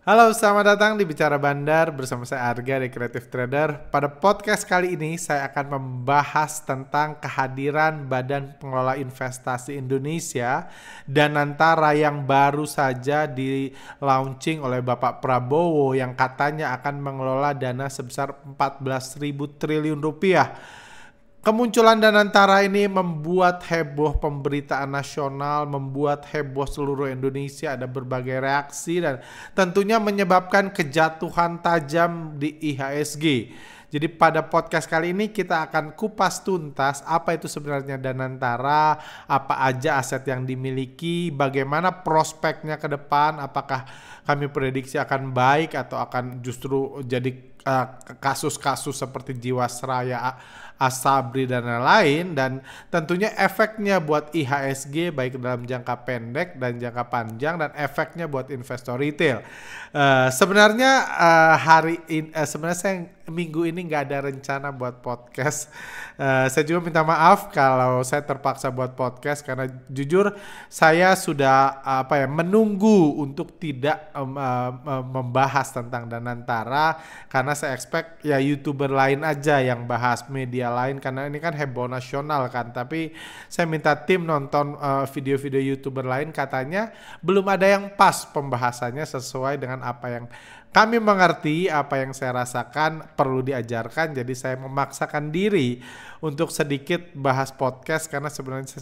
Halo, selamat datang di Bicara Bandar bersama saya Arga dari Creative Trader. Pada podcast kali ini saya akan membahas tentang kehadiran Badan Pengelola Investasi Indonesia Danantara yang baru saja di launching oleh Bapak Prabowo yang katanya akan mengelola dana sebesar 14.000 triliun rupiah. Kemunculan Danantara ini membuat heboh pemberitaan nasional, membuat heboh seluruh Indonesia, ada berbagai reaksi dan tentunya menyebabkan kejatuhan tajam di IHSG. Jadi pada podcast kali ini kita akan kupas tuntas apa itu sebenarnya Danantara, apa aja aset yang dimiliki, bagaimana prospeknya ke depan, apakah kami prediksi akan baik atau akan justru jadi kasus-kasus seperti Jiwasraya, Asabri dan lain-lain, dan tentunya efeknya buat IHSG baik dalam jangka pendek dan jangka panjang dan efeknya buat investor retail. Sebenarnya saya minggu ini nggak ada rencana buat podcast. Saya juga minta maaf kalau saya terpaksa buat podcast karena jujur saya sudah menunggu untuk tidak membahas tentang Danantara karena saya expect ya YouTuber lain aja yang bahas, media lain, karena ini kan heboh nasional kan. Tapi saya minta tim nonton video-video YouTuber lain, katanya belum ada yang pas pembahasannya sesuai dengan apa yang kami mengerti, apa yang saya rasakan perlu diajarkan. Jadi saya memaksakan diri untuk sedikit bahas podcast karena sebenarnya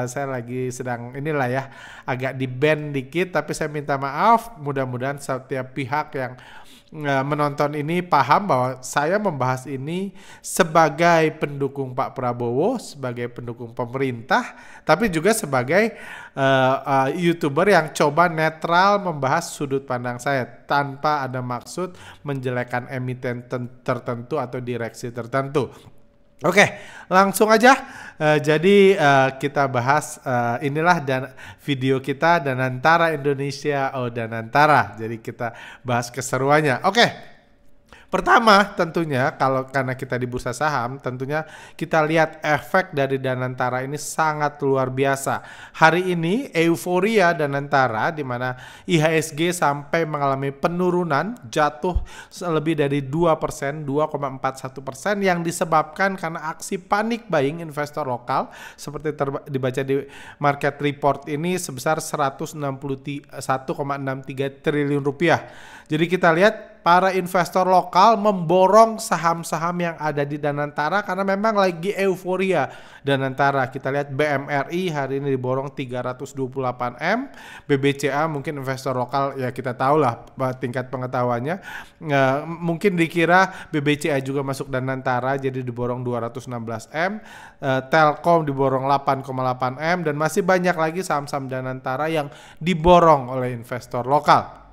saya lagi sedang inilah ya agak di ban dikit, tapi saya minta maaf. Mudah-mudahan setiap pihak yang menonton ini paham bahwa saya membahas ini sebagai pendukung Pak Prabowo, sebagai pendukung pemerintah, tapi juga sebagai YouTuber yang coba netral membahas sudut pandang saya tanpa ada maksud menjelekkan emiten tertentu atau direksi tertentu. Oke, langsung aja. Jadi kita bahas inilah video kita Danantara Indonesia. Danantara. Jadi kita bahas keseruannya. Oke. Pertama tentunya karena kita di bursa saham, tentunya kita lihat efek dari Danantara ini sangat luar biasa. Hari ini euforia Danantara di mana IHSG sampai mengalami penurunan, jatuh lebih dari 2%, 2,41% yang disebabkan karena aksi panik buying investor lokal seperti dibaca di market report ini sebesar 161,63 triliun rupiah. Jadi kita lihat para investor lokal memborong saham-saham yang ada di Danantara karena memang lagi euforia Danantara. Kita lihat BMRI hari ini diborong 328M, BBCA mungkin investor lokal ya kita tahu lah tingkat pengetahuannya. Mungkin dikira BBCA juga masuk Danantara jadi diborong 216M, Telkom diborong 8,8M dan masih banyak lagi saham-saham Danantara yang diborong oleh investor lokal.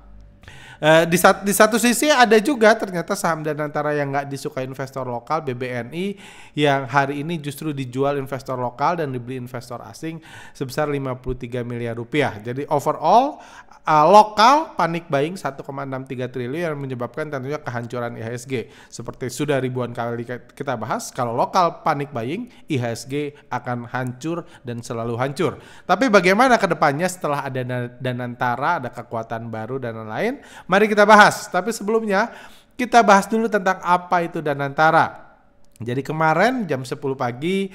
Di satu sisi ada juga ternyata saham Danantara yang nggak disukai investor lokal, BBNI, yang hari ini justru dijual investor lokal dan dibeli investor asing sebesar 53 miliar rupiah. Jadi overall lokal panik buying 1,63 triliun yang menyebabkan tentunya kehancuran IHSG. Seperti sudah ribuan kali kita bahas, kalau lokal panik buying, IHSG akan hancur dan selalu hancur. Tapi bagaimana ke depannya setelah ada Danantara, ada kekuatan baru dan lain-lain? Mari kita bahas, tapi sebelumnya kita bahas dulu tentang apa itu Danantara. Jadi kemarin jam 10 pagi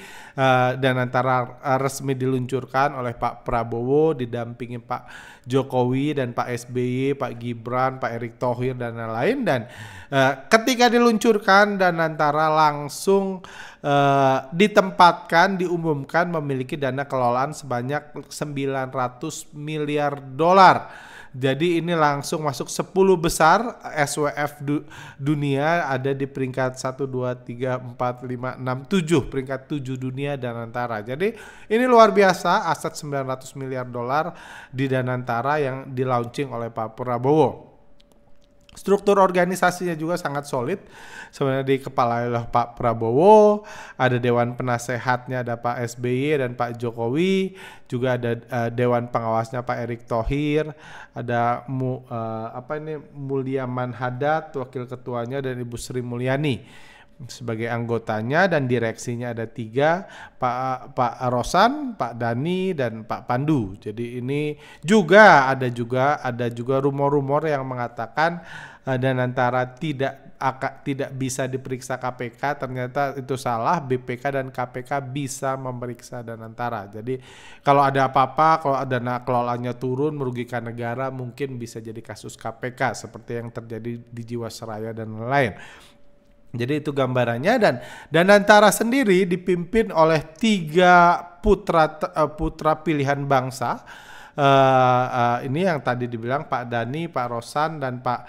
Danantara resmi diluncurkan oleh Pak Prabowo didampingi Pak Jokowi dan Pak SBY, Pak Gibran, Pak Erick Thohir dan lain-lain. Dan ketika diluncurkan Danantara langsung diumumkan memiliki dana kelolaan sebanyak 900 miliar dolar. Jadi ini langsung masuk 10 besar SWF dunia, ada di peringkat 1, 2, 3, 4, 5, 6, 7, peringkat 7 dunia Danantara. Jadi ini luar biasa aset 900 miliar dolar di Danantara yang di launching oleh Pak Prabowo. Struktur organisasinya juga sangat solid. Sebenarnya dikepalai oleh Pak Prabowo, ada dewan penasehatnya ada Pak SBY dan Pak Jokowi, juga ada dewan pengawasnya Pak Erick Thohir, ada Mulyaman Hadad wakil ketuanya dan Ibu Sri Mulyani. sebagai anggotanya, dan direksinya ada 3, Pak Rosan, Pak Dani, dan Pak Pandu. Jadi ini juga ada rumor-rumor yang mengatakan Danantara tidak bisa diperiksa KPK. Ternyata itu salah, BPK dan KPK bisa memeriksa Danantara. Jadi kalau ada apa-apa, kalau dana kelolanya turun merugikan negara, mungkin bisa jadi kasus KPK seperti yang terjadi di Jiwasraya dan lain-lain. Jadi itu gambarannya. Dan Danantara sendiri dipimpin oleh 3 putra pilihan bangsa. Ini yang tadi dibilang Pak Dani, Pak Rosan, dan Pak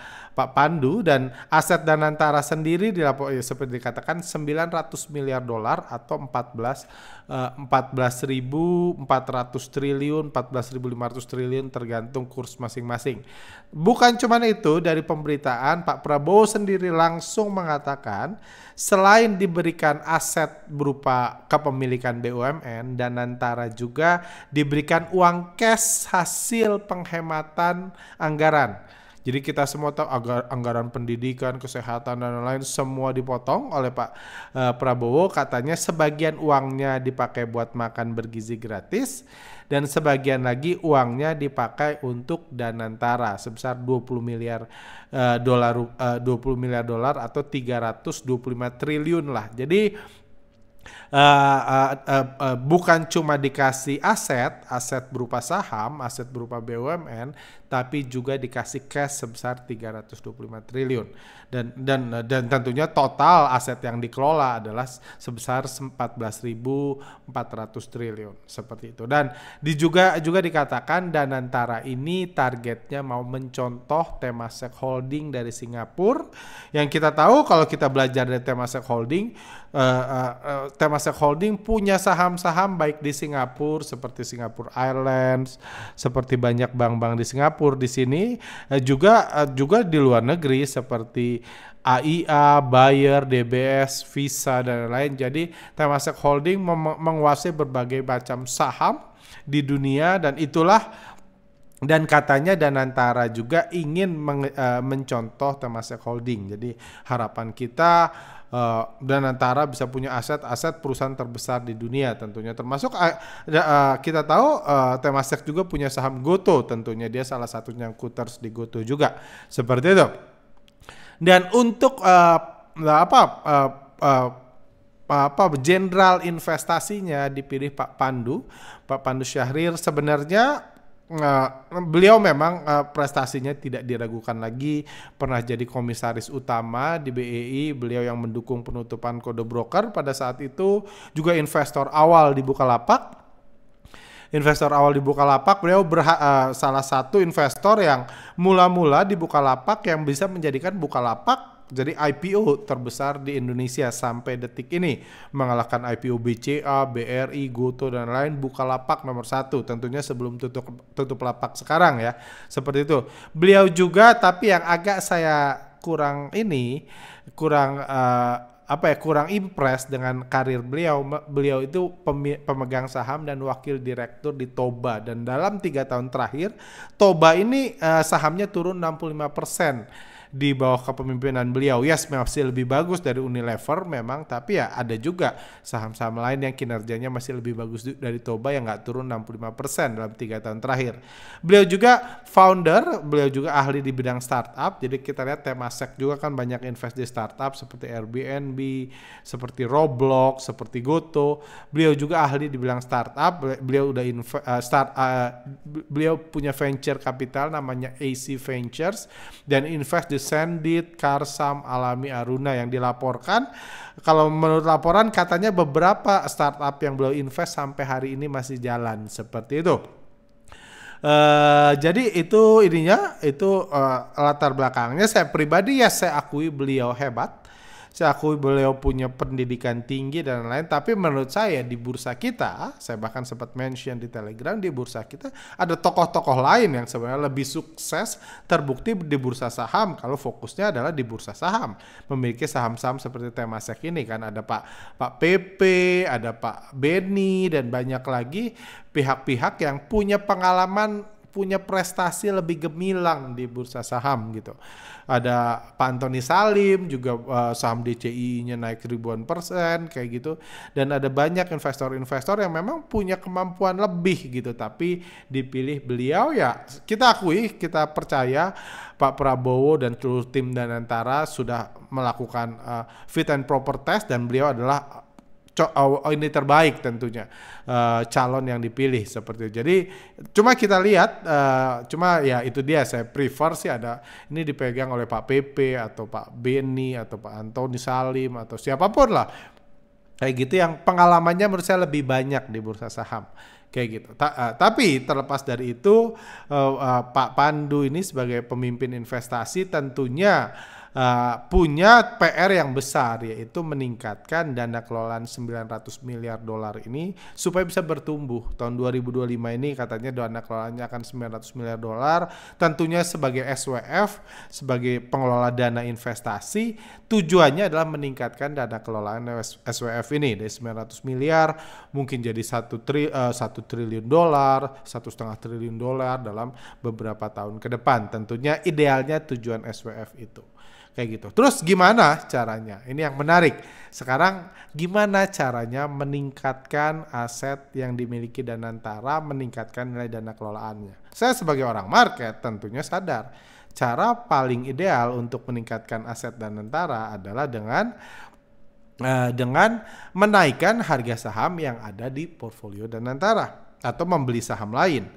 Pandu. Dan aset Danantara sendiri seperti dikatakan $900 miliar atau 14.400 triliun, 14.500 triliun tergantung kurs masing-masing. Bukan cuma itu, dari pemberitaan Pak Prabowo sendiri langsung mengatakan selain diberikan aset berupa kepemilikan BUMN, Danantara juga diberikan uang cash hasil penghematan anggaran. Jadi kita semua tahu anggaran pendidikan, kesehatan, dan lain-lain semua dipotong oleh Pak Prabowo. Katanya sebagian uangnya dipakai buat makan bergizi gratis, dan sebagian lagi uangnya dipakai untuk Danantara sebesar 20 miliar dolar atau 325 triliun lah. Jadi bukan cuma dikasih aset berupa saham, aset berupa BUMN, tapi juga dikasih cash sebesar 325 triliun. Dan tentunya total aset yang dikelola adalah sebesar 14.400 triliun, seperti itu. Dan juga dikatakan Danantara ini targetnya mau mencontoh Temasek Holding dari Singapura. Yang kita tahu kalau kita belajar dari Temasek Holding, Temasek Holding punya saham-saham baik di Singapura seperti Singapore Airlines, seperti banyak bank-bank di Singapura. Di sini juga di luar negeri seperti AIA, Bayer, DBS, Visa, dan lain-lain. Jadi Temasek Holding menguasai berbagai macam saham di dunia, dan katanya Danantara juga ingin mencontoh Temasek Holding. Jadi harapan kita Danantara bisa punya aset perusahaan terbesar di dunia tentunya, termasuk kita tahu Temasek juga punya saham Gotoh, tentunya dia salah satu nyangkuters di Gotoh juga, seperti itu. Dan untuk jenderal investasinya dipilih Pak Pandu Syahrir. Sebenarnya beliau memang prestasinya tidak diragukan lagi, pernah jadi komisaris utama di BEI, beliau yang mendukung penutupan Kode Broker pada saat itu, juga investor awal di Bukalapak. Beliau salah satu investor yang mula-mula di Bukalapak yang bisa menjadikan Bukalapak jadi IPO terbesar di Indonesia sampai detik ini, mengalahkan IPO BCA, BRI, Gotoh, dan lain. Bukalapak nomor 1 tentunya sebelum tutup lapak sekarang ya, seperti itu. Beliau juga, tapi yang agak saya kurang impress dengan karir beliau. Beliau itu pemegang saham dan wakil direktur di Toba, dan dalam 3 tahun terakhir Toba ini sahamnya turun 65% di bawah kepemimpinan beliau. Yes, masih lebih bagus dari Unilever memang, tapi ya ada juga saham-saham lain yang kinerjanya masih lebih bagus dari Toba yang nggak turun 65% dalam 3 tahun terakhir. Beliau juga founder, beliau juga ahli di bidang startup. Jadi kita lihat Temasek juga kan banyak invest di startup seperti Airbnb, seperti Roblox, seperti Gotoh. Beliau juga ahli di bidang startup. Beliau udah beliau punya venture capital namanya AC Ventures, dan invest di Sendit, Karsam, Alami, Aruna, yang dilaporkan. Kalau menurut laporan katanya beberapa startup yang beliau invest sampai hari ini masih jalan, seperti itu. Jadi itu latar belakangnya. Saya pribadi saya akui beliau hebat. Saya akui beliau punya pendidikan tinggi dan lain-lain, tapi menurut saya di bursa kita, saya bahkan sempat mention di Telegram, di bursa kita ada tokoh-tokoh lain yang sebenarnya lebih sukses terbukti di bursa saham kalau fokusnya adalah di bursa saham, memiliki saham-saham seperti Temasek ini kan. Ada Pak PP, ada Pak Beni, dan banyak lagi pihak-pihak yang punya pengalaman punya prestasi lebih gemilang di bursa saham gitu. Ada Pak Antoni Salim juga, saham DCI-nya naik ribuan persen kayak gitu, dan ada banyak investor-investor yang memang punya kemampuan lebih gitu, tapi dipilih beliau. Ya kita akui, kita percaya Pak Prabowo dan seluruh tim Danantara sudah melakukan fit and proper test, dan beliau adalah ini terbaik tentunya, calon yang dipilih seperti itu. Jadi cuma kita lihat, cuma ya itu dia, saya prefer sih ada ini dipegang oleh Pak PP atau Pak Beni atau Pak Antoni Salim atau siapapun lah kayak gitu, yang pengalamannya menurut saya lebih banyak di bursa saham kayak gitu. Tapi terlepas dari itu, Pak Pandu ini sebagai pemimpin investasi tentunya punya PR yang besar, yaitu meningkatkan dana kelolaan 900 miliar dolar ini supaya bisa bertumbuh. Tahun 2025 ini katanya dana kelolaannya akan 900 miliar dolar. Tentunya sebagai SWF, sebagai pengelola dana investasi, tujuannya adalah meningkatkan dana kelolaan SWF ini dari 900 miliar mungkin jadi 1 triliun dolar, 1,5 triliun dolar dalam beberapa tahun ke depan. Tentunya idealnya tujuan SWF itu kayak gitu. Terus gimana caranya? Ini yang menarik. Sekarang gimana caranya meningkatkan aset yang dimiliki Danantara, meningkatkan nilai dana kelolaannya? Saya sebagai orang market tentunya sadar cara paling ideal untuk meningkatkan aset Danantara adalah dengan menaikkan harga saham yang ada di portfolio Danantara atau membeli saham lain.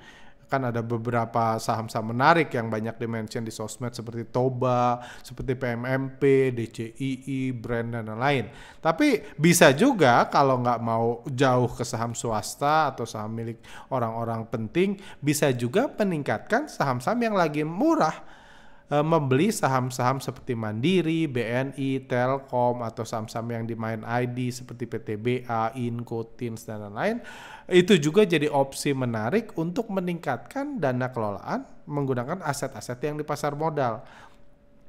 Kan ada beberapa saham-saham menarik yang banyak dimention di sosmed seperti Toba, seperti PMMP, DCII, Brand, dan lain-lain. Tapi bisa juga kalau nggak mau jauh ke saham swasta atau saham milik orang-orang penting, bisa juga meningkatkan saham-saham yang lagi murah. Membeli saham-saham seperti Mandiri, BNI, Telkom, atau saham-saham yang di Main ID seperti PTBA, Inco, Tins, dan lain-lain. Itu juga jadi opsi menarik untuk meningkatkan dana kelolaan menggunakan aset-aset yang di pasar modal.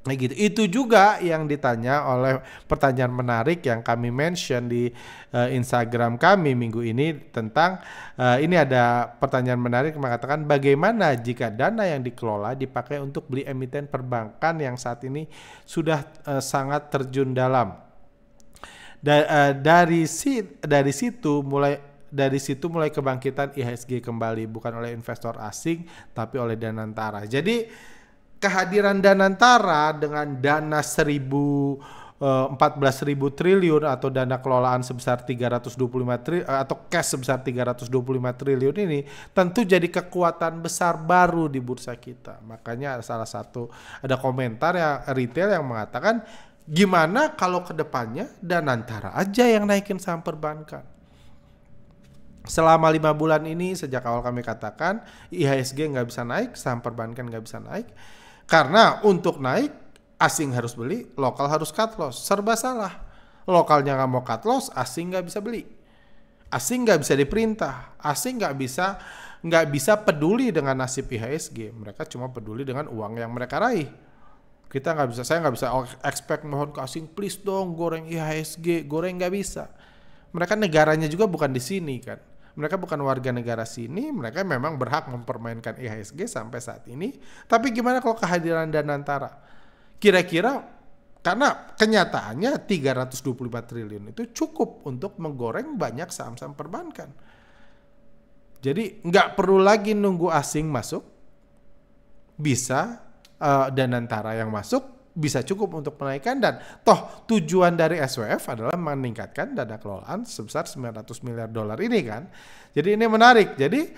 Nah gitu. Itu juga yang ditanya oleh pertanyaan menarik yang kami mention di Instagram kami minggu ini tentang ini ada pertanyaan menarik mengatakan bagaimana jika dana yang dikelola dipakai untuk beli emiten perbankan yang saat ini sudah sangat terjun dalam. Dari situ mulai kebangkitan IHSG kembali, bukan oleh investor asing tapi oleh Danantara. Jadi kehadiran Danantara dengan dana 14.000 triliun atau dana kelolaan sebesar 325 triliun atau cash sebesar 325 triliun ini tentu jadi kekuatan besar baru di bursa kita. Makanya salah satu ada komentar yang retail yang mengatakan gimana kalau kedepannya Danantara aja yang naikin saham perbankan. Selama 5 bulan ini sejak awal kami katakan IHSG nggak bisa naik, saham perbankan nggak bisa naik. Karena untuk naik asing harus beli, lokal harus cut loss. Serba salah. Lokalnya nggak mau cut loss, asing nggak bisa beli. Asing nggak bisa diperintah. Asing nggak bisa peduli dengan nasib IHSG. Mereka cuma peduli dengan uang yang mereka raih. Saya nggak bisa expect mohon ke asing, please dong goreng IHSG, goreng nggak bisa. Mereka negaranya juga bukan di sini kan. Mereka bukan warga negara sini, mereka memang berhak mempermainkan IHSG sampai saat ini. Tapi gimana kalau kehadiran Danantara? Kira-kira, karena kenyataannya 325 triliun itu cukup untuk menggoreng banyak saham-saham perbankan. Jadi nggak perlu lagi nunggu asing masuk, bisa Danantara yang masuk, bisa cukup untuk menaikkan, dan toh tujuan dari SWF adalah meningkatkan dana kelolaan sebesar 900 miliar dolar ini kan. Jadi ini menarik. Jadi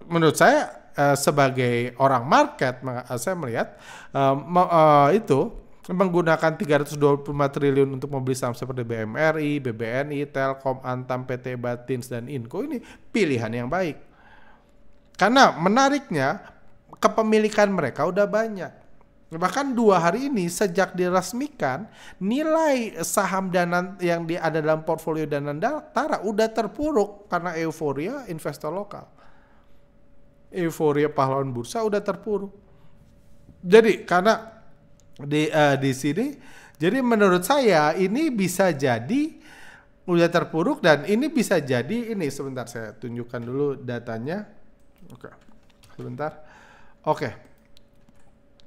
menurut saya sebagai orang market saya melihat itu menggunakan 325 triliun untuk membeli saham seperti BMRI, BBNI, Telkom, Antam, PT Batins, dan Inco ini pilihan yang baik. Karena menariknya kepemilikan mereka udah banyak. Bahkan 2 hari ini sejak diresmikan nilai saham dana yang ada dalam portfolio Danantara udah terpuruk karena euforia investor lokal. Euforia pahlawan bursa udah terpuruk. Jadi karena di sini, jadi menurut saya ini bisa jadi udah terpuruk, dan ini bisa jadi ini sebentar saya tunjukkan dulu datanya. Oke. sebentar. Oke.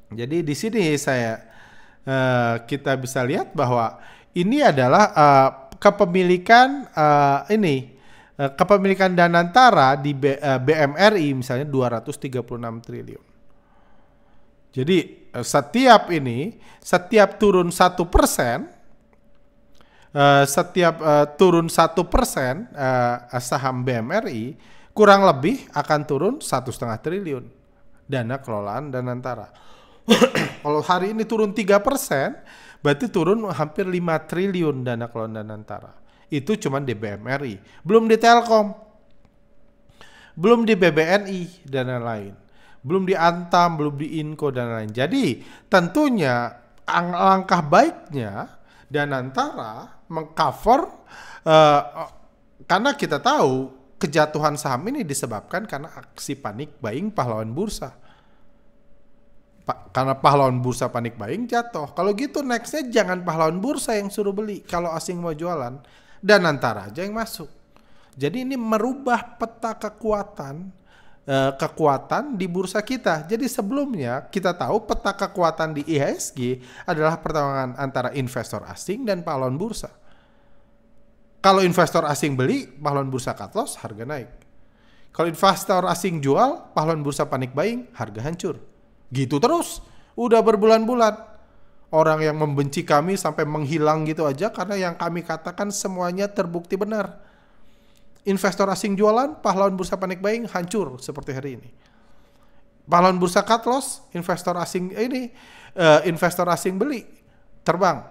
Jadi di sini kita bisa lihat bahwa ini adalah kepemilikan kepemilikan Danantara di BMRI misalnya 236 triliun. Jadi setiap turun 1%, saham BMRI kurang lebih akan turun 1,5 triliun dana kelolaan Danantara. Kalau hari ini turun 3%, berarti turun hampir 5 triliun dana kelolaan Danantara. Itu cuma di BMRI, belum di Telkom, belum di BBNI dan lain-lain, belum di Antam, belum di Inco dan lain-lain. Jadi tentunya langkah baiknya Danantara mengcover karena kita tahu kejatuhan saham ini disebabkan karena aksi panik buying pahlawan bursa. Karena pahlawan bursa panik buying jatuh. Kalau gitu nextnya jangan pahlawan bursa yang suruh beli. Kalau asing mau jualan, Danantara aja yang masuk. Jadi ini merubah peta kekuatan di bursa kita. Jadi sebelumnya kita tahu peta kekuatan di IHSG adalah pertarungan antara investor asing dan pahlawan bursa. Kalau investor asing beli, pahlawan bursa cut loss, harga naik. Kalau investor asing jual, pahlawan bursa panik buying, harga hancur. Gitu terus, udah berbulan-bulan. Orang yang membenci kami sampai menghilang gitu aja karena yang kami katakan semuanya terbukti benar. Investor asing jualan, pahlawan bursa panik buying hancur seperti hari ini. Pahlawan bursa cut loss, investor asing beli, terbang.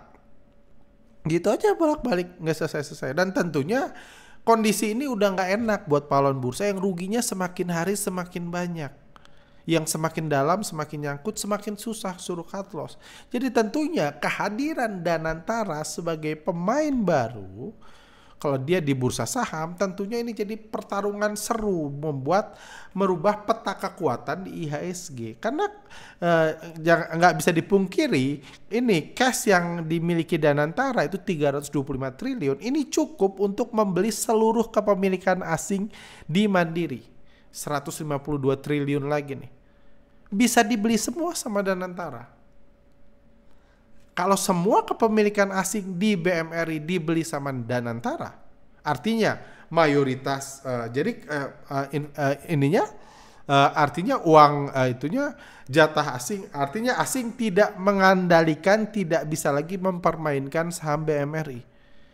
Gitu aja bolak-balik, nggak selesai-selesai. Dan tentunya kondisi ini udah nggak enak buat pahlawan bursa yang ruginya semakin hari semakin banyak. Yang semakin dalam, semakin nyangkut, semakin susah suruh cut loss. Jadi tentunya kehadiran Danantara sebagai pemain baru, kalau dia di bursa saham, tentunya ini jadi pertarungan seru, merubah peta kekuatan di IHSG. Karena nggak bisa dipungkiri, ini cash yang dimiliki Danantara itu 325 triliun. Ini cukup untuk membeli seluruh kepemilikan asing di Mandiri. 152 triliun lagi nih. Bisa dibeli semua sama Danantara. Kalau semua kepemilikan asing di BMRI dibeli sama Danantara, artinya mayoritas artinya uang jatah asing, artinya asing tidak mengandalkan, tidak bisa lagi mempermainkan saham BMRI.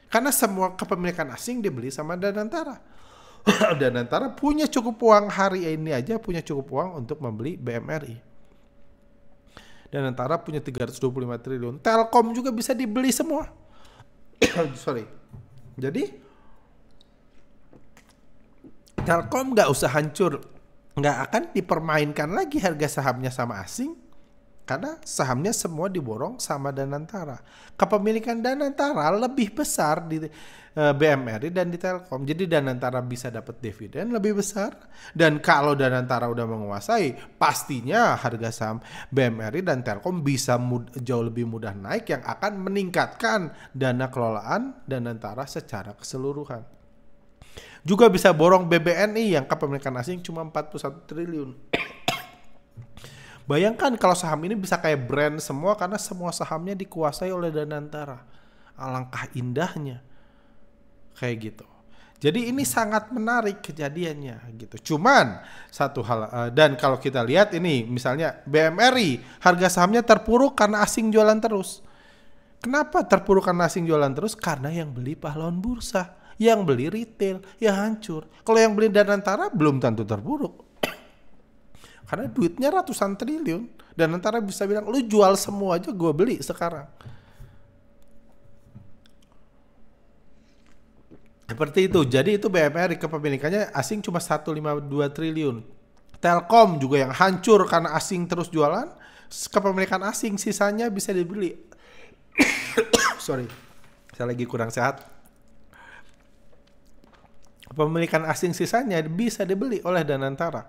Karena semua kepemilikan asing dibeli sama Danantara. Danantara punya cukup uang hari ini aja, punya cukup uang untuk membeli BMRI. Danantara punya 325 triliun. Telkom juga bisa dibeli semua. Sorry. Jadi Telkom nggak usah hancur, nggak akan dipermainkan lagi harga sahamnya sama asing, karena sahamnya semua diborong sama Danantara. Kepemilikan Danantara lebih besar di BMRI dan di Telkom. Jadi Danantara bisa dapat dividen lebih besar. Dan kalau Danantara udah menguasai, pastinya harga saham BMRI dan Telkom bisa jauh lebih mudah naik, yang akan meningkatkan dana kelolaan Danantara secara keseluruhan. Juga bisa borong BBNI yang kepemilikan asing cuma 41 triliun. Bayangkan kalau saham ini bisa kayak brand semua, karena semua sahamnya dikuasai oleh Danantara. Alangkah indahnya. Kayak gitu. Jadi ini sangat menarik kejadiannya gitu. Cuman satu hal, dan kalau kita lihat ini misalnya BMRI, harga sahamnya terpuruk karena asing jualan terus. Kenapa terpuruk karena asing jualan terus? Karena yang beli pahlawan bursa, yang beli retail, ya hancur. Kalau yang beli Danantara belum tentu terpuruk. Karena duitnya ratusan triliun. Danantara bisa bilang, lu jual semua aja gue beli sekarang. Seperti itu. Jadi itu BMRI kepemilikannya asing cuma 152 triliun. Telkom juga yang hancur karena asing terus jualan. Kepemilikan asing sisanya bisa dibeli. Sorry, saya lagi kurang sehat. Kepemilikan asing sisanya bisa dibeli oleh Danantara.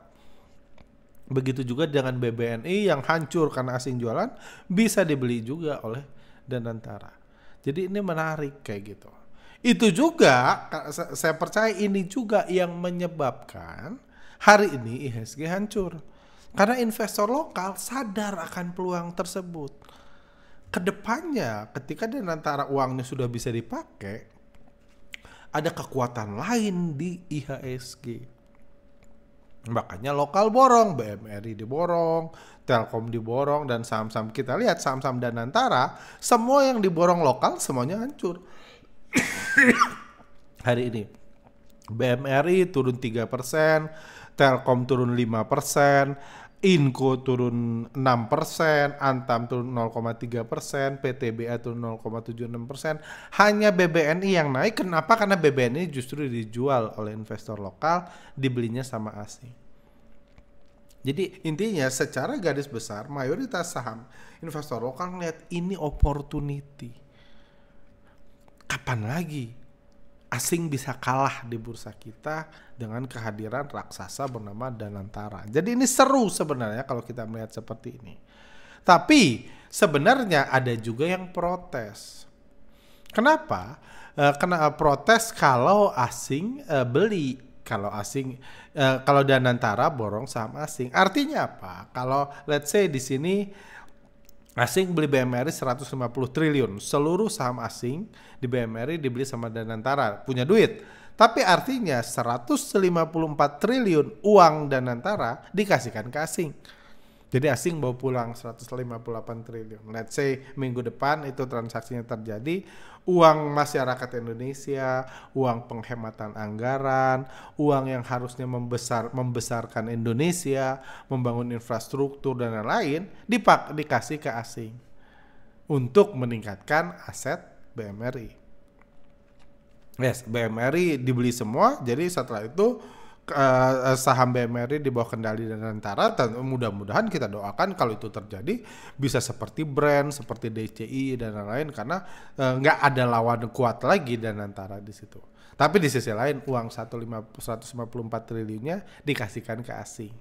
Begitu juga dengan BBNI yang hancur karena asing jualan, bisa dibeli juga oleh Danantara. Jadi ini menarik kayak gitu. Itu juga, saya percaya ini juga yang menyebabkan hari ini IHSG hancur. Karena investor lokal sadar akan peluang tersebut. Kedepannya ketika Danantara uangnya sudah bisa dipakai, ada kekuatan lain di IHSG. Makanya lokal borong, BMRI diborong, Telkom diborong, dan saham-saham kita lihat saham-saham Danantara, semua yang diborong lokal semuanya hancur. Hari ini BMRI turun 3%, Telkom turun 5%, Inco turun 6%, Antam turun 0,3%, PTBA turun 0,76%. Hanya BBNI yang naik. Kenapa? Karena BBNI justru dijual oleh investor lokal, dibelinya sama asing. Jadi intinya secara garis besar mayoritas saham investor lokal ngeliat ini opportunity. Kapan lagi asing bisa kalah di bursa kita dengan kehadiran raksasa bernama Danantara. Jadi ini seru sebenarnya kalau kita melihat seperti ini. Tapi sebenarnya ada juga yang protes. Kenapa? Kena protes kalau asing beli, kalau Danantara borong saham asing. Artinya apa? Kalau let's say di sini asing beli BMRI 150 triliun. Seluruh saham asing di BMRI dibeli sama Danantara. Punya duit. Tapi artinya 154 triliun uang Danantara dikasihkan ke asing. Jadi asing bawa pulang 158 triliun. Let's say minggu depan itu transaksinya terjadi. Uang masyarakat Indonesia, uang penghematan anggaran, uang yang harusnya membesarkan Indonesia, membangun infrastruktur dan lain-lain, dikasih ke asing untuk meningkatkan aset BMRI. Yes, BMRI dibeli semua, jadi setelah itu saham BMRI di bawah kendali Danantara, dan mudah-mudahan kita doakan kalau itu terjadi bisa seperti Brand, seperti DCI dan lain-lain, karena nggak ada lawan kuat lagi Danantara di situ. Tapi di sisi lain uang 154 triliunnya dikasihkan ke asing.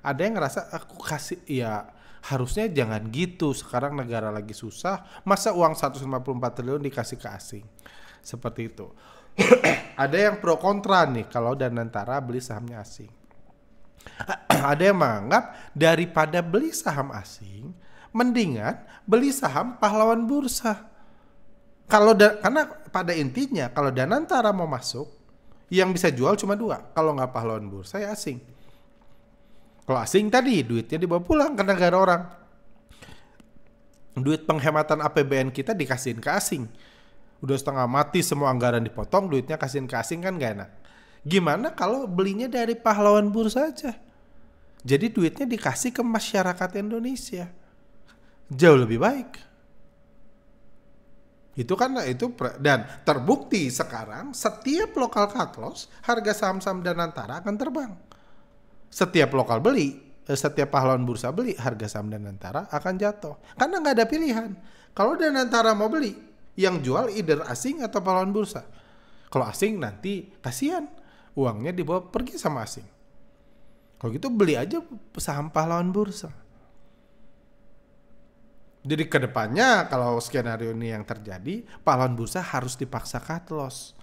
Ada yang ngerasa aku kasih, ya harusnya jangan gitu, sekarang negara lagi susah, masa uang 154 triliun dikasih ke asing. Seperti itu. Ada yang pro kontra nih kalau Danantara beli sahamnya asing. Ada yang menganggap daripada beli saham asing, mendingan beli saham pahlawan bursa. Karena pada intinya kalau Danantara mau masuk, yang bisa jual cuma dua. Kalau nggak pahlawan bursa ya asing. Kalau asing tadi duitnya dibawa pulang ke negara orang. Duit penghematan APBN kita dikasihin ke asing. Udah setengah mati semua anggaran dipotong, duitnya kasihin ke asing, kan gak enak. Gimana kalau belinya dari pahlawan bursa aja? Jadi duitnya dikasih ke masyarakat Indonesia. Jauh lebih baik. Dan terbukti sekarang setiap lokal cut loss harga saham-saham Danantara akan terbang. Setiap lokal beli, setiap pahlawan bursa beli, harga saham Danantara akan jatuh. Karena nggak ada pilihan. Kalau Danantara mau beli, yang jual either asing atau pahlawan bursa. Kalau asing nanti kasihan, uangnya dibawa pergi sama asing. Kalau gitu beli aja saham pahlawan bursa. Jadi kedepannya kalau skenario ini yang terjadi, pahlawan bursa harus dipaksa cut loss.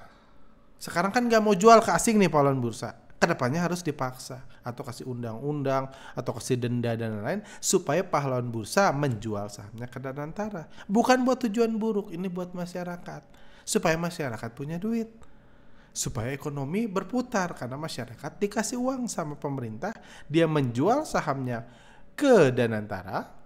Sekarang kan nggak mau jual ke asing nih pahlawan bursa. Kedepannya harus dipaksa, atau kasih undang-undang, atau kasih denda dan lain-lain, supaya pahlawan bursa menjual sahamnya ke Danantara. Bukan buat tujuan buruk, ini buat masyarakat. Supaya masyarakat punya duit. Supaya ekonomi berputar, karena masyarakat dikasih uang sama pemerintah, dia menjual sahamnya ke Danantara,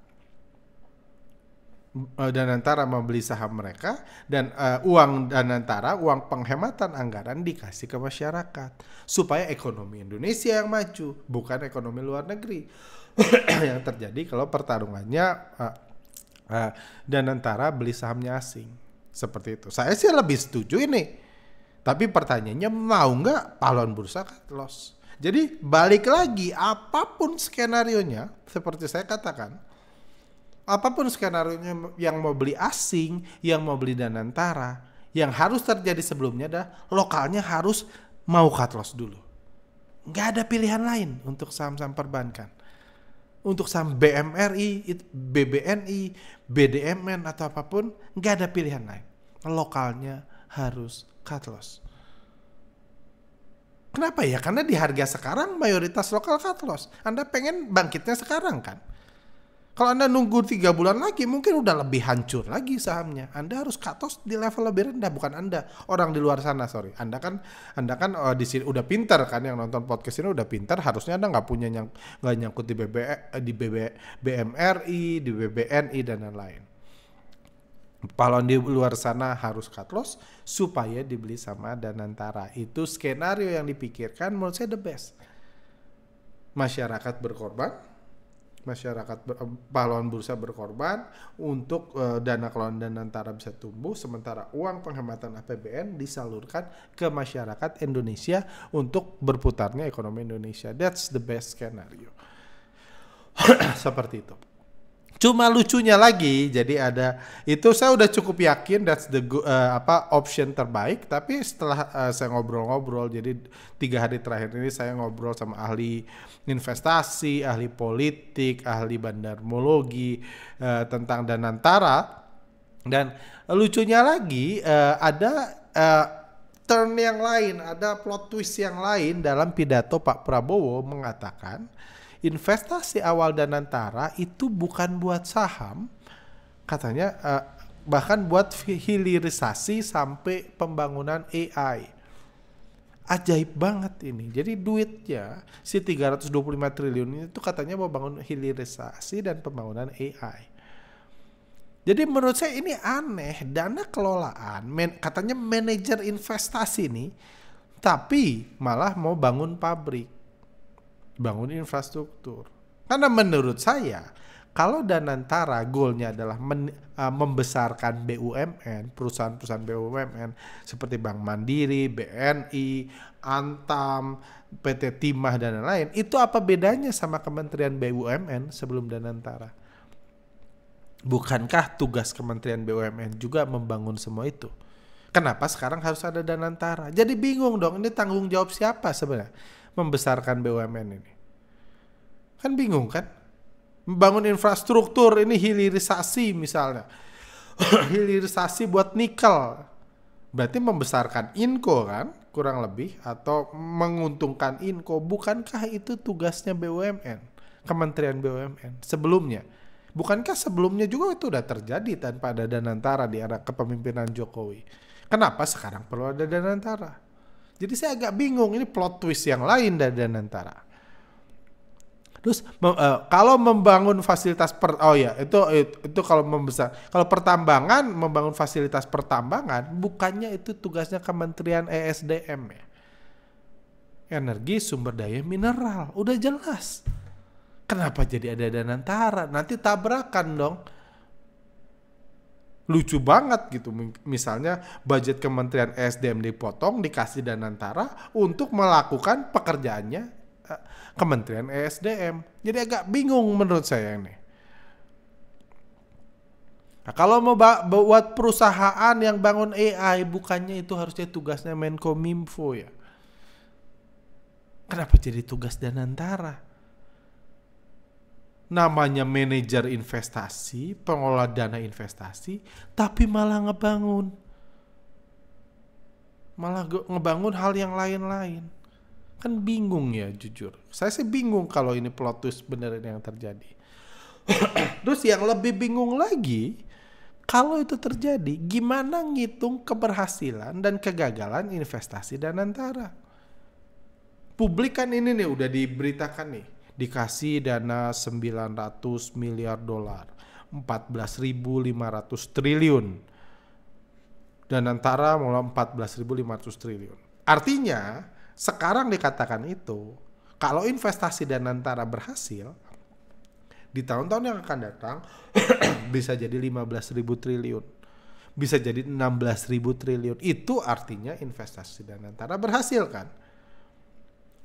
Danantara membeli saham mereka, dan uang Danantara, uang penghematan anggaran dikasih ke masyarakat supaya ekonomi Indonesia yang maju, bukan ekonomi luar negeri. Yang terjadi kalau pertarungannya Danantara beli sahamnya asing. Seperti itu. Saya sih lebih setuju ini. Tapi pertanyaannya, mau nggak pahlawan bursa cut loss? Jadi balik lagi, apapun skenarionya, seperti saya katakan, apapun skenario yang mau beli asing, yang mau beli Danantara, yang harus terjadi sebelumnya adalah lokalnya harus mau cut loss dulu. Nggak ada pilihan lain untuk saham-saham perbankan. Untuk saham BMRI, BBNI, BDMN atau apapun, nggak ada pilihan lain. Lokalnya harus cut loss. Kenapa ya? Karena di harga sekarang mayoritas lokal cut loss. Anda pengen bangkitnya sekarang kan? Kalau Anda nunggu 3 bulan lagi mungkin udah lebih hancur lagi sahamnya. Anda harus cut loss di level lebih rendah, bukan Anda. Orang di luar sana, sorry. Anda kan di sini udah pintar kan, yang nonton podcast ini udah pintar, harusnya Anda nggak nyangkut di BMRI, di BBNI dan lain-lain. Kalau di luar sana harus cut loss supaya dibeli sama Danantara. Itu skenario yang dipikirkan, menurut saya the best. Masyarakat berkorban, pahlawan bursa berkorban untuk dana kelolaan Danantara bisa tumbuh, sementara uang penghematan APBN disalurkan ke masyarakat Indonesia untuk berputarnya ekonomi Indonesia. That's the best scenario. Seperti itu. Cuma lucunya lagi, jadi ada itu saya udah cukup yakin that's the option terbaik. Tapi setelah saya ngobrol-ngobrol, jadi 3 hari terakhir ini saya ngobrol sama ahli investasi, ahli politik, ahli bandarmologi tentang Danantara. Dan lucunya lagi ada turn yang lain, ada plot twist yang lain dalam pidato Pak Prabowo mengatakan investasi awal Danantara itu bukan buat saham, katanya bahkan buat hilirisasi sampai pembangunan AI. Ajaib banget ini. Jadi duitnya si 325 triliun itu katanya mau bangun hilirisasi dan pembangunan AI. Jadi menurut saya ini aneh, dana kelolaan, katanya manajer investasi nih, tapi malah mau bangun pabrik, bangun infrastruktur. Karena menurut saya, kalau Danantara goalnya adalah membesarkan BUMN, perusahaan-perusahaan BUMN seperti Bank Mandiri, BNI, Antam, PT Timah dan lain-lain, itu apa bedanya sama Kementerian BUMN sebelum Danantara? Bukankah tugas Kementerian BUMN juga membangun semua itu? Kenapa sekarang harus ada Danantara? Jadi bingung dong, ini tanggung jawab siapa sebenarnya membesarkan BUMN ini? Kan bingung kan? Membangun infrastruktur, ini hilirisasi misalnya. Hilirisasi buat nikel. Berarti membesarkan Inco kan? Kurang lebih. Atau menguntungkan Inco. Bukankah itu tugasnya BUMN? Kementerian BUMN sebelumnya? Bukankah sebelumnya juga itu udah terjadi tanpa ada Danantara di era kepemimpinan Jokowi? Kenapa sekarang perlu ada Danantara? Jadi saya agak bingung, ini plot twist yang lain dari Danantara. Terus kalau membangun fasilitas itu kalau membesar, kalau pertambangan, membangun fasilitas pertambangan, bukannya itu tugasnya Kementerian ESDM ya? Energi Sumber Daya Mineral, udah jelas. Kenapa jadi ada Danantara? Nanti tabrakan dong. Lucu banget gitu. Misalnya budget Kementerian ESDM dipotong, dikasih Danantara untuk melakukan pekerjaannya Kementerian ESDM. Jadi agak bingung menurut saya ini. Nah, kalau mau buat perusahaan yang bangun AI, bukannya itu harusnya tugasnya Menkominfo ya? Kenapa jadi tugas Danantara? Namanya manajer investasi, pengelola dana investasi, tapi malah ngebangun hal yang lain-lain. Kan bingung ya jujur. Saya sih bingung kalau ini plot twist beneran yang terjadi. Terus yang lebih bingung lagi, kalau itu terjadi, gimana ngitung keberhasilan dan kegagalan investasi Danantara? Publik kan ini nih udah diberitakan nih. Dikasih dana 900 miliar dolar, 14.500 triliun. Danantara mulai 14.500 triliun. Artinya, sekarang dikatakan itu, kalau investasi Danantara berhasil, di tahun-tahun yang akan datang, bisa jadi 15.000 triliun. Bisa jadi 16.000 triliun. Itu artinya investasi Danantara berhasil kan?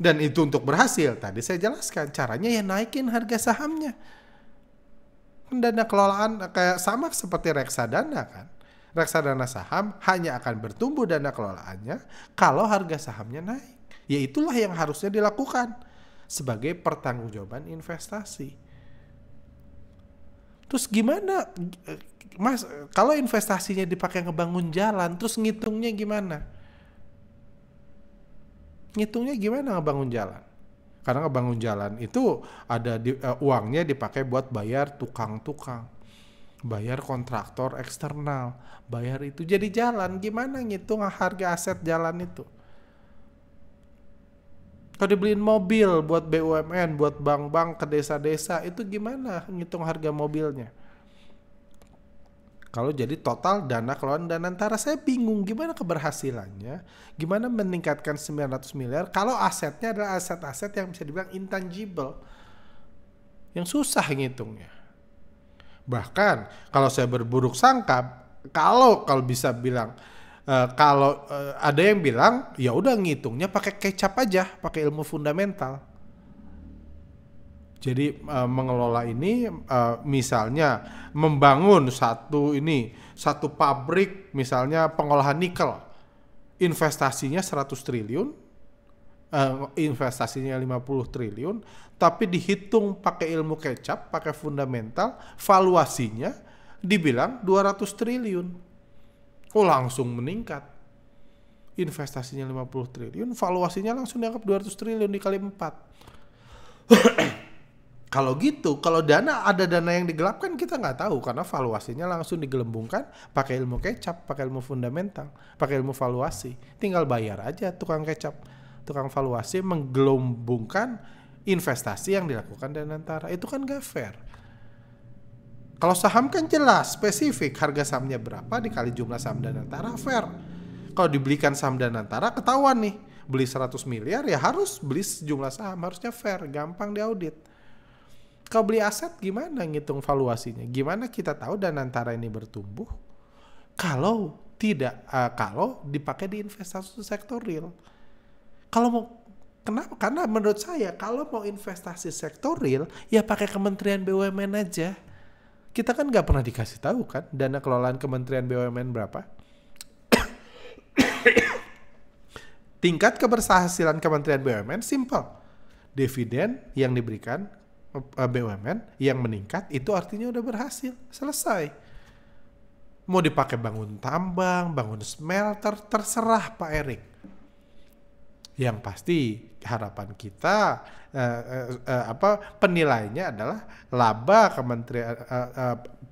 Dan itu untuk berhasil, tadi saya jelaskan caranya ya naikin harga sahamnya. Dana kelolaan kayak sama seperti reksadana kan. Reksadana saham hanya akan bertumbuh dana kelolaannya kalau harga sahamnya naik. Ya itulah yang harusnya dilakukan sebagai pertanggungjawaban investasi. Terus gimana Mas, kalau investasinya dipakai ngebangun jalan, terus ngitungnya gimana? Ngitungnya gimana ngebangun jalan? Karena ngebangun jalan itu ada uangnya dipakai buat bayar tukang-tukang, bayar kontraktor eksternal, bayar itu jadi jalan. Gimana ngitung harga aset jalan itu? Kalau dibeliin mobil buat BUMN, buat bank-bank ke desa-desa, itu gimana ngitung harga mobilnya? Kalau jadi total dana kelolaan Danantara, saya bingung gimana keberhasilannya, gimana meningkatkan 900 miliar kalau asetnya adalah aset-aset yang bisa dibilang intangible, yang susah ngitungnya. Bahkan kalau saya berburuk sangka, kalau bisa bilang, kalau ada yang bilang ya udah ngitungnya pakai kecap aja, pakai ilmu fundamental. Jadi mengelola ini misalnya membangun satu pabrik misalnya pengolahan nikel, investasinya 100 triliun, investasinya 50 triliun, tapi dihitung pakai ilmu kecap, pakai fundamental, valuasinya dibilang 200 triliun. Oh, langsung meningkat. Investasinya 50 triliun, valuasinya langsung dianggap 200 triliun dikali 4. Kalau gitu, kalau ada dana yang digelapkan kita nggak tahu karena valuasinya langsung digelembungkan pakai ilmu kecap, pakai ilmu fundamental, pakai ilmu valuasi. Tinggal bayar aja tukang kecap, tukang valuasi menggelembungkan investasi yang dilakukan Danantara. Itu kan nggak fair. Kalau saham kan jelas, spesifik harga sahamnya berapa dikali jumlah saham Danantara, fair. Kalau dibelikan saham Danantara ketahuan nih, beli 100 miliar ya harus beli sejumlah saham, harusnya fair, gampang diaudit. Kalau beli aset gimana ngitung valuasinya? Gimana kita tahu Danantara ini bertumbuh? Kalau tidak, kalau dipakai di investasi sektor real. Kenapa? Karena menurut saya kalau mau investasi sektor real, ya pakai Kementerian BUMN aja. Kita kan nggak pernah dikasih tahu kan dana kelolaan Kementerian BUMN berapa? Tingkat keberhasilan Kementerian BUMN simple. Dividen yang diberikan BUMN yang meningkat itu artinya udah berhasil, selesai. Mau dipakai bangun tambang, bangun smelter, terserah Pak Erik. Yang pasti harapan kita penilaiannya adalah laba Kementerian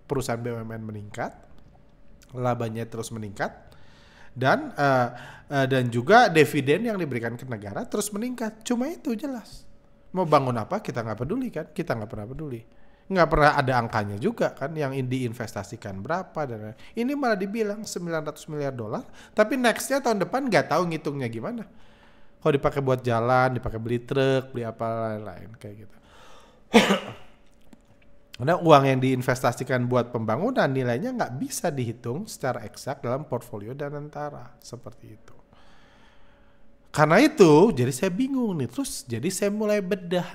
perusahaan BUMN meningkat, labanya terus meningkat, dan juga dividen yang diberikan ke negara terus meningkat. Cuma itu jelas. Mau bangun apa kita nggak peduli kan, kita nggak pernah peduli, nggak pernah ada angkanya juga kan yang diinvestasikan berapa, dan ini malah dibilang 900 miliar dolar, tapi nextnya tahun depan nggak tahu ngitungnya gimana. Kalau dipakai buat jalan, dipakai beli truk, beli apa lain-lain kayak gitu. Karena uang yang diinvestasikan buat pembangunan nilainya nggak bisa dihitung secara eksak dalam portfolio Danantara seperti itu. Karena itu, jadi saya bingung nih. Terus jadi saya mulai bedah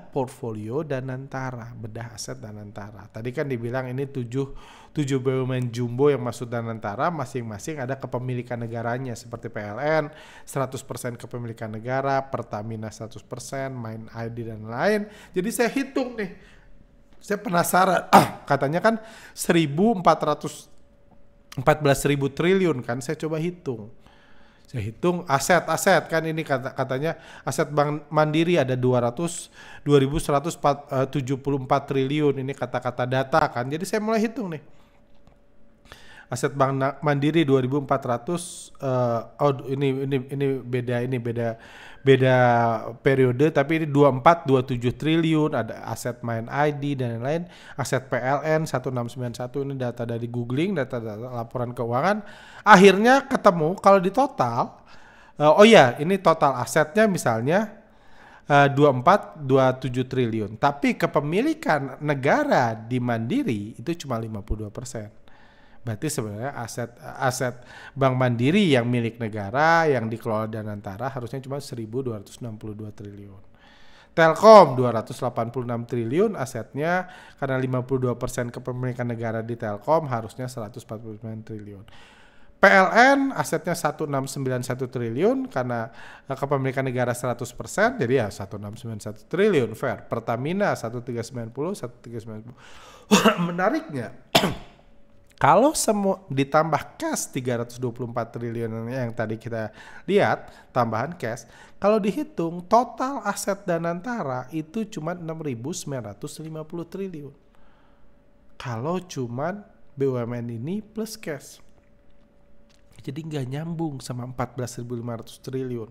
portfolio Danantara, bedah aset Danantara. Tadi kan dibilang ini 7 BUMN jumbo yang masuk Danantara, masing-masing ada kepemilikan negaranya seperti PLN 100% kepemilikan negara, Pertamina 100%, Main ID dan lain. Jadi saya hitung nih. Saya penasaran. Katanya kan 14.000 triliun kan, saya coba hitung. Saya hitung aset-aset kan ini katanya aset Bank Mandiri ada 2.174 triliun, ini kata-kata data kan. Jadi saya mulai hitung nih. Aset Bank Mandiri 2.400 ini beda periode, tapi ini 24-27 triliun, ada aset Main ID dan lain-lain, aset PLN 1691, ini data dari googling, data laporan keuangan. Akhirnya ketemu kalau di total, ini total asetnya misalnya 24-27 triliun, tapi kepemilikan negara di Mandiri itu cuma 52%. Berarti sebenarnya aset Bank Mandiri yang milik negara yang dikelola Danantara harusnya cuma 1.262 triliun. Telkom 286 triliun asetnya, karena 52% kepemilikan negara di Telkom harusnya 149 triliun. PLN asetnya 1691 triliun karena kepemilikan negara 100%, jadi ya 1691 triliun, fair. Pertamina 1390, 1390. Menariknya Kalau semua ditambah cash 324 triliun yang tadi kita lihat, tambahan cash, kalau dihitung total aset Danantara itu cuma 6.950 triliun. Kalau cuma BUMN ini plus cash. Jadi nggak nyambung sama 14.500 triliun.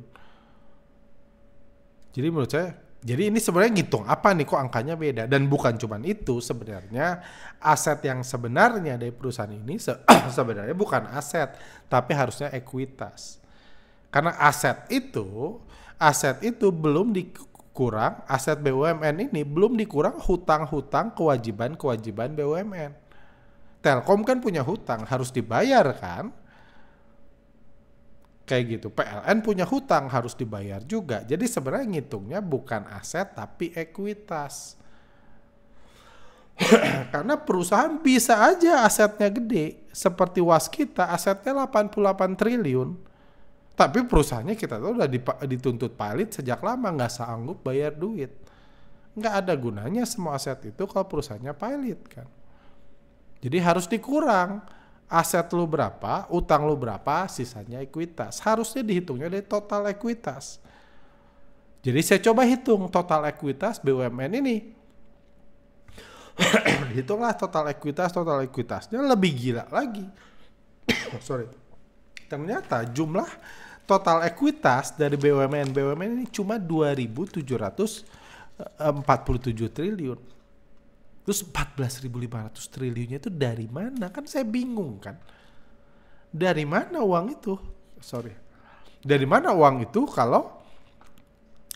Jadi menurut saya, jadi ini sebenarnya ngitung apa nih kok angkanya beda. Dan bukan cuma itu, sebenarnya aset yang sebenarnya dari perusahaan ini sebenarnya bukan aset, tapi harusnya ekuitas. Karena aset itu belum dikurang, aset BUMN ini belum dikurang hutang-hutang kewajiban BUMN. Telkom kan punya hutang, harus dibayar kan? Kayak gitu. PLN punya hutang, harus dibayar juga. Jadi sebenarnya ngitungnya bukan aset tapi ekuitas. Karena perusahaan bisa aja asetnya gede. Seperti Waskita, asetnya 88 triliun. Tapi perusahaannya kita tahu udah dituntut pilot sejak lama, nggak sanggup bayar duit. Nggak ada gunanya semua aset itu kalau perusahaannya pilot kan. Jadi harus dikurang. Aset lu berapa, utang lu berapa, sisanya ekuitas. Harusnya dihitungnya dari total ekuitas. Jadi saya coba hitung total ekuitas BUMN ini. Hitunglah total ekuitasnya lebih gila lagi. Sorry. Ternyata jumlah total ekuitas dari BUMN ini cuma 2.747 triliun. Terus 14.500 triliunnya itu dari mana? Kan saya bingung kan. Dari mana uang itu? Dari mana uang itu kalau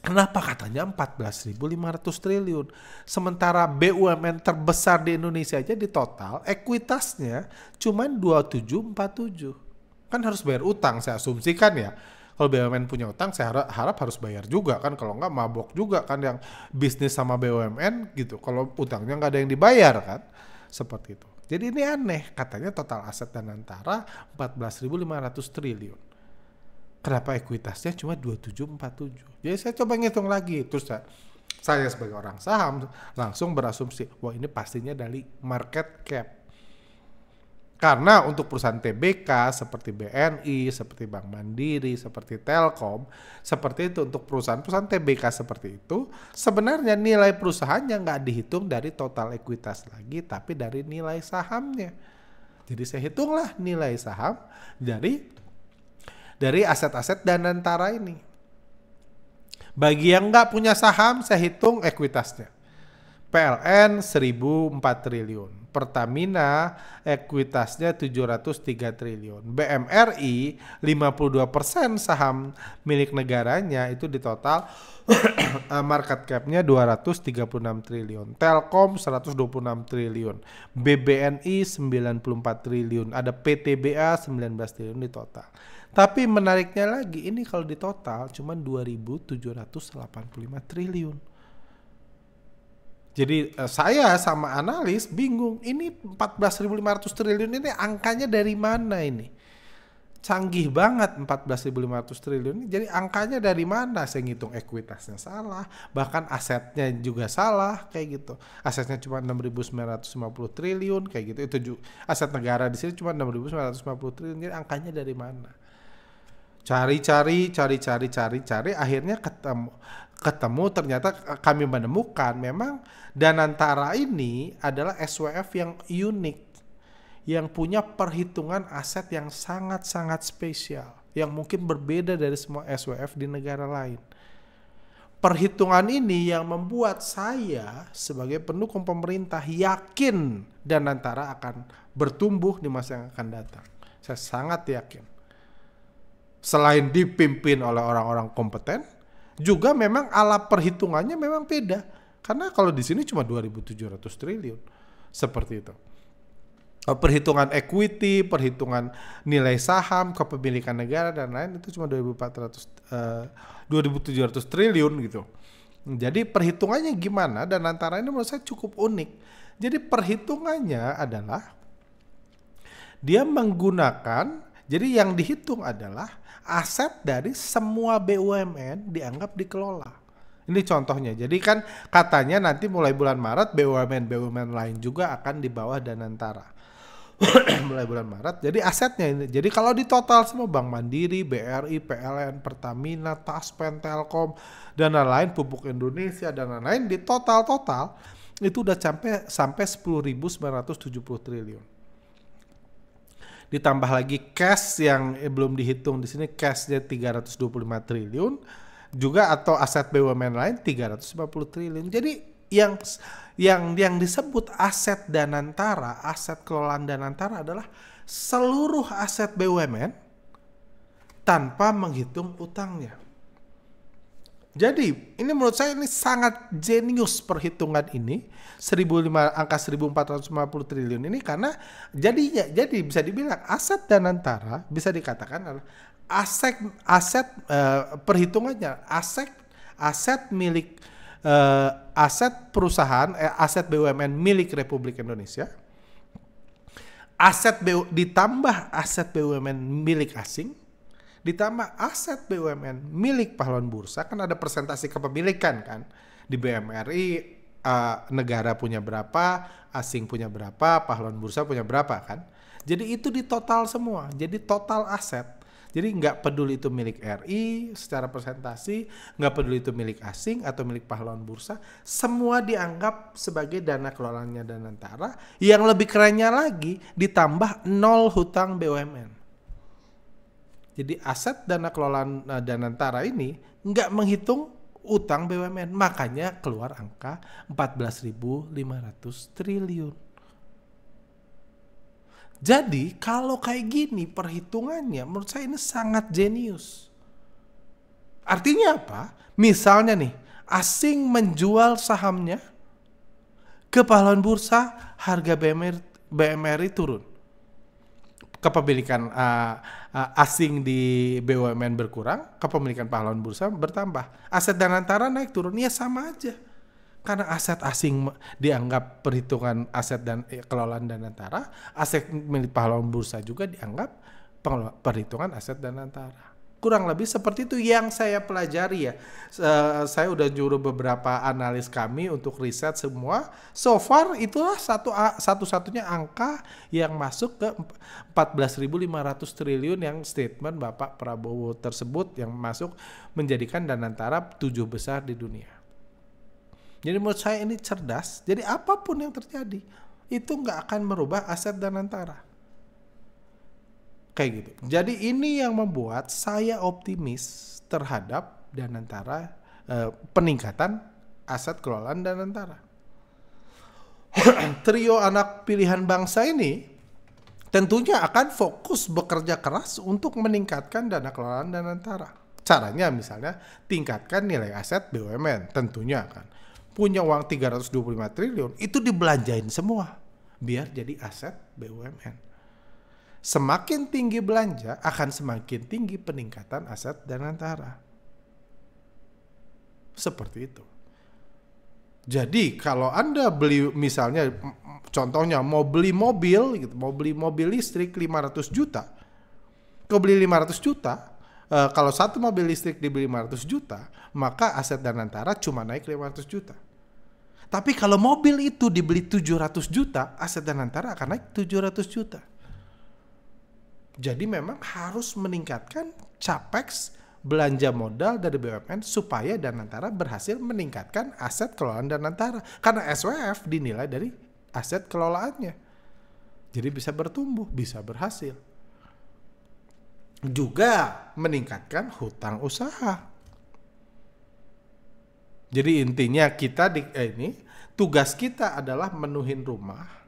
kenapa katanya 14.500 triliun? Sementara BUMN terbesar di Indonesia aja di total ekuitasnya cuma 2747. Kan harus bayar utang, saya asumsikan ya. Kalau BUMN punya utang, saya harap harus bayar juga kan. Kalau nggak mabok juga kan yang bisnis sama BUMN gitu. Kalau utangnya nggak ada yang dibayar kan. Seperti itu. Jadi ini aneh. Katanya total aset Danantara 14.500 triliun. Kenapa ekuitasnya cuma 2747? Jadi saya coba ngitung lagi. Terus saya sebagai orang saham langsung berasumsi, wah ini pastinya dari market cap. Karena untuk perusahaan TBK seperti BNI, seperti Bank Mandiri, seperti Telkom, seperti itu untuk perusahaan-perusahaan TBK seperti itu, sebenarnya nilai perusahaannya nggak dihitung dari total ekuitas lagi, tapi dari nilai sahamnya. Jadi saya hitunglah nilai saham dari aset-aset Danantara ini. Bagi yang nggak punya saham, saya hitung ekuitasnya. PLN 1.004 triliun. Pertamina ekuitasnya 703 triliun. BMRI 52% saham milik negaranya itu di total market cap-nya 236 triliun. Telkom 126 triliun. BBNI 94 triliun. Ada PTBA 19 triliun di total. Tapi menariknya lagi, ini kalau di total cuma 2.785 triliun. Jadi saya sama analis bingung, ini 14.500 triliun ini angkanya dari mana ini? Canggih banget 14.500 triliun ini, jadi angkanya dari mana? Saya ngitung ekuitasnya salah, bahkan asetnya juga salah kayak gitu. Asetnya cuma 6.950 triliun kayak gitu. Itu juga aset negara di sini cuma 6.950 triliun, jadi angkanya dari mana? Cari, akhirnya ketemu ternyata kami menemukan memang Danantara ini adalah SWF yang unik, yang punya perhitungan aset yang sangat-sangat spesial, yang mungkin berbeda dari semua SWF di negara lain. Perhitungan ini yang membuat saya sebagai pendukung pemerintah yakin Danantara akan bertumbuh di masa yang akan datang. Saya sangat yakin. Selain dipimpin oleh orang-orang kompeten, juga memang alat perhitungannya memang beda. Karena kalau di sini cuma 2.700 triliun. Seperti itu. Perhitungan equity, perhitungan nilai saham, kepemilikan negara dan lain itu cuma 2.700 triliun gitu. Jadi perhitungannya gimana? Dan antara ini menurut saya cukup unik. Jadi perhitungannya adalah dia menggunakan, jadi yang dihitung adalah aset dari semua BUMN dianggap dikelola. Ini contohnya. Jadi kan katanya nanti mulai bulan Maret BUMN lain juga akan di bawah Danantara. mulai bulan Maret. Jadi asetnya ini. Jadi kalau di total semua Bank Mandiri, BRI, PLN, Pertamina, Taspen, Telkom dan lain-lain, Pupuk Indonesia dan lain-lain di total itu udah sampai 10.970 triliun. Ditambah lagi cash yang belum dihitung di sini, cashnya 325 triliun juga, atau aset BUMN lain 350 triliun. Jadi yang disebut aset Danantara, aset kelolaan Danantara adalah seluruh aset BUMN tanpa menghitung utangnya. Jadi ini menurut saya ini sangat jenius perhitungan ini, angka 1.450 triliun ini, karena jadi bisa dibilang aset Danantara bisa dikatakan adalah aset perhitungannya aset milik aset perusahaan, aset BUMN milik Republik Indonesia, ditambah aset BUMN milik asing, ditambah aset BUMN milik pahlawan bursa. Kan ada presentasi kepemilikan kan di BMRI, negara punya berapa, asing punya berapa, pahlawan bursa punya berapa kan. Jadi itu di total semua, jadi total aset. Jadi nggak peduli itu milik RI secara presentasi, nggak peduli itu milik asing atau milik pahlawan bursa, semua dianggap sebagai dana kelolaannya Danantara. Yang lebih kerennya lagi, ditambah 0 hutang BUMN. Jadi aset dana kelolaan Danantara ini nggak menghitung utang BUMN, makanya keluar angka 14.500 triliun. Jadi kalau kayak gini perhitungannya menurut saya ini sangat jenius. Artinya apa? Misalnya nih, asing menjual sahamnya ke pahlawan bursa, harga BMRI turun. Kepemilikan asing di BUMN berkurang, kepemilikan pahlawan bursa bertambah. Aset Danantara naik turun, ya sama aja. Karena aset asing dianggap perhitungan aset dan kelolaan Danantara, aset milik pahlawan bursa juga dianggap perhitungan aset Danantara. Kurang lebih seperti itu yang saya pelajari ya. Saya udah nyuruh beberapa analis kami untuk riset semua. So far itulah satu-satunya angka yang masuk ke 14.500 triliun yang statement Bapak Prabowo tersebut, yang masuk menjadikan Danantara 7 besar di dunia. Jadi menurut saya ini cerdas. Jadi apapun yang terjadi itu nggak akan merubah aset Danantara. Kayak gitu. Jadi ini yang membuat saya optimis terhadap Danantara, peningkatan aset kelolaan Danantara. Trio anak pilihan bangsa ini tentunya akan fokus bekerja keras untuk meningkatkan dana kelolaan Danantara. Caranya misalnya tingkatkan nilai aset BUMN, tentunya kan. Punya uang 325 triliun, itu dibelanjain semua biar jadi aset BUMN. Semakin tinggi belanja, akan semakin tinggi peningkatan aset Danantara. Seperti itu. Jadi kalau Anda beli, misalnya contohnya mau beli mobil gitu, mau beli mobil listrik 500 juta. Kau beli 500 juta, kalau satu mobil listrik dibeli 500 juta, maka aset Danantara cuma naik 500 juta. Tapi kalau mobil itu dibeli 700 juta, aset Danantara akan naik 700 juta. Jadi memang harus meningkatkan capex belanja modal dari BUMN supaya Danantara berhasil meningkatkan aset kelolaan Danantara. Karena SWF dinilai dari aset kelolaannya. Jadi bisa bertumbuh, bisa berhasil. Juga meningkatkan hutang usaha. Jadi intinya kita tugas kita adalah menuhin rumah.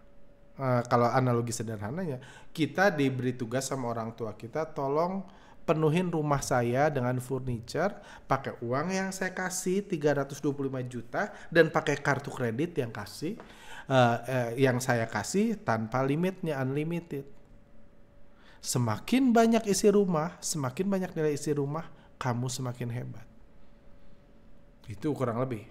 Kalau analogi sederhananya, kita diberi tugas sama orang tua kita, tolong penuhin rumah saya dengan furniture, pakai uang yang saya kasih 325 juta dan pakai kartu kredit yang saya kasih tanpa limitnya, unlimited. Semakin banyak isi rumah, semakin banyak nilai isi rumah, kamu semakin hebat. Itu kurang lebih.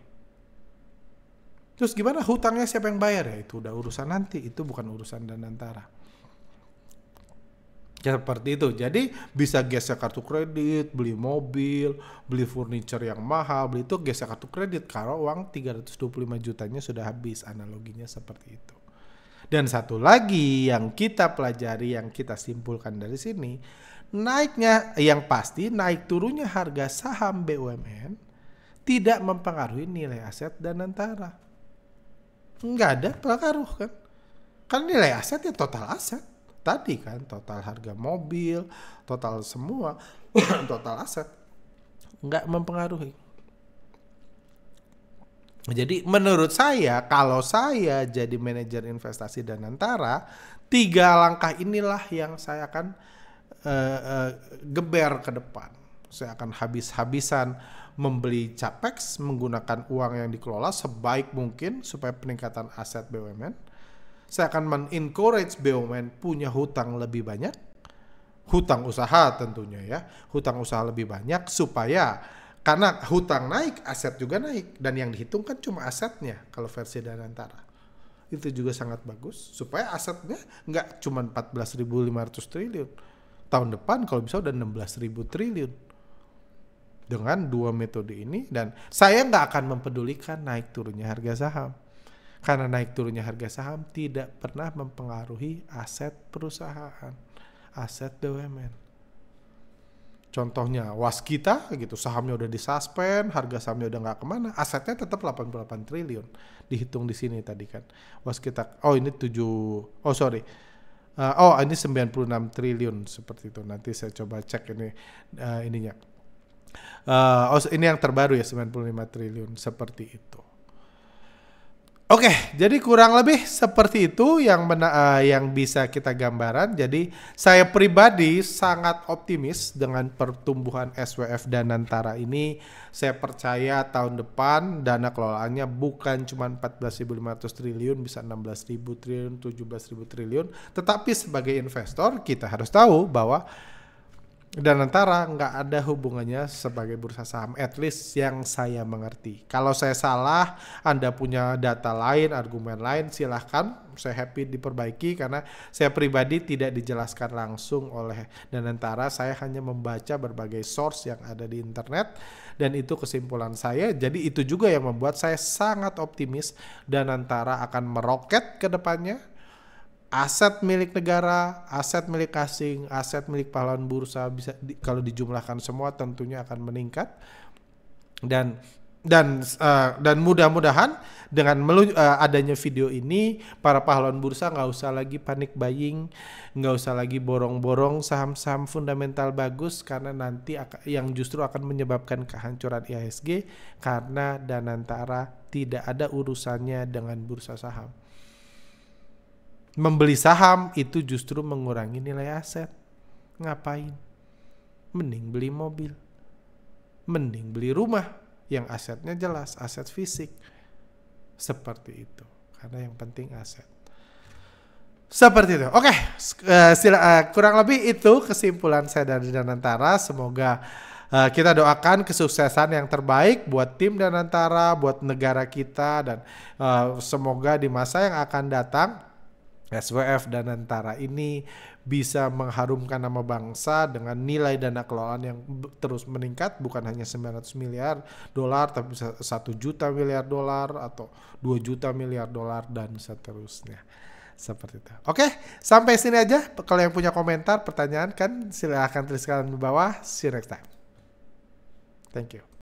Terus gimana hutangnya siapa yang bayar? Ya itu udah urusan nanti, itu bukan urusan Danantara. Ya seperti itu. Jadi bisa gesek kartu kredit, beli mobil, beli furniture yang mahal, beli itu gesek kartu kredit kalau uang 325 jutanya sudah habis, analoginya seperti itu. Dan satu lagi yang kita pelajari, yang kita simpulkan dari sini, naiknya yang pasti naik turunnya harga saham BUMN tidak mempengaruhi nilai aset Danantara. Nggak ada pengaruh kan. Kan nilai aset ya total aset. Tadi kan total harga mobil, total semua, total aset. Nggak mempengaruhi. Jadi menurut saya, kalau saya jadi manajer investasi Danantara, 3 langkah inilah yang saya akan geber ke depan. Saya akan habis-habisan membeli capex menggunakan uang yang dikelola sebaik mungkin supaya peningkatan aset BUMN. Saya akan men-encourage BUMN punya hutang lebih banyak, hutang usaha tentunya ya, hutang usaha lebih banyak supaya karena hutang naik, aset juga naik. Dan yang dihitung kan cuma asetnya kalau versi Danantara. Itu juga sangat bagus. Supaya asetnya nggak cuma 14.500 triliun. Tahun depan kalau bisa udah 16.000 triliun. Dengan 2 metode ini. Dan saya nggak akan mempedulikan naik turunnya harga saham. Karena naik turunnya harga saham tidak pernah mempengaruhi aset perusahaan. Aset BUMN. Contohnya Waskita gitu, sahamnya udah disuspend, harga sahamnya udah nggak kemana, asetnya tetap 88 triliun. Dihitung di sini tadi kan. Waskita, ini 96 triliun seperti itu. Nanti saya coba cek ini ininya. Ini yang terbaru ya 95 triliun seperti itu. Oke, jadi kurang lebih seperti itu yang bisa kita gambaran. Jadi saya pribadi sangat optimis dengan pertumbuhan SWF Danantara ini. Saya percaya tahun depan dana kelolaannya bukan cuma 14.500 triliun, bisa 16.000 triliun, 17.000 triliun. Tetapi sebagai investor kita harus tahu bahwa Danantara nggak ada hubungannya sebagai bursa saham, at least yang saya mengerti. Kalau saya salah, Anda punya data lain, argumen lain, silahkan. Saya happy diperbaiki karena saya pribadi tidak dijelaskan langsung oleh Danantara. Saya hanya membaca berbagai source yang ada di internet dan itu kesimpulan saya. Jadi itu juga yang membuat saya sangat optimis Danantara akan meroket ke depannya. Aset milik negara, aset milik asing, aset milik pahlawan bursa bisa kalau dijumlahkan semua tentunya akan meningkat dan mudah-mudahan dengan adanya video ini para pahlawan bursa nggak usah lagi panik buying, nggak usah lagi borong-borong saham-saham fundamental bagus karena nanti yang justru akan menyebabkan kehancuran IHSG karena Danantara tidak ada urusannya dengan bursa saham. Membeli saham itu justru mengurangi nilai aset. Ngapain? Mending beli mobil. Mending beli rumah yang asetnya jelas, aset fisik. Seperti itu. Karena yang penting aset. Seperti itu. Oke, kurang lebih itu kesimpulan saya dari Danantara. Semoga kita doakan kesuksesan yang terbaik buat tim Danantara, buat negara kita, dan semoga di masa yang akan datang SWF Danantara ini bisa mengharumkan nama bangsa dengan nilai dana kelolaan yang terus meningkat, bukan hanya 900 miliar dolar tapi bisa 1 juta miliar dolar atau 2 juta miliar dolar dan seterusnya. Seperti itu. Oke, sampai sini aja. Kalau yang punya komentar, pertanyaan kan silahkan tuliskan di bawah. See you next time. Thank you.